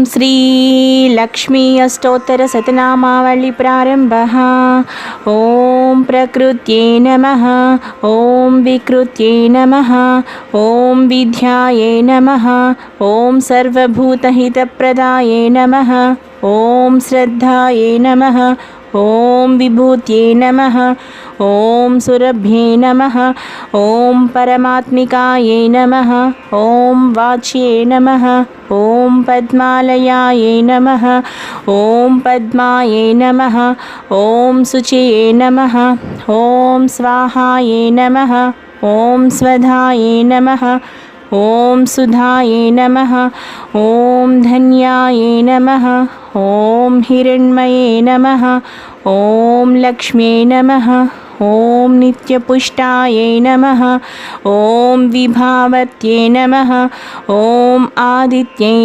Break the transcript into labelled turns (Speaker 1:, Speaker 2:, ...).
Speaker 1: श्री लक्ष्मी अष्टोत्तर शतनामावली प्रारंभः। ओम प्रकृत्यै नमः। ओम विकृत्यै नमः। ओम विद्यायै नमः। ओम सर्वभूतहितप्रदायै नमः। ओम श्रद्धायै नमः। ओम विभूत्यै नमः। ओम सुरभ्ये नमः। ओम परमात्मिकायै नमः। ओम वाच्ये नमः। ओम पद्मालयायै नमः। ओम पद्मायै नमः। ओम शुचये नमः। ओम स्वाहायै नमः। ओम स्वधायै नमः। ओम सुधायै नमः। ओम धन्यायै नमः। ओम हिरण्मये नमः। ओम लक्ष्म्यै नमः। ओम नित्यपुष्टायै नमः। ओम विभावत्यै नमः। ओम आदित्यै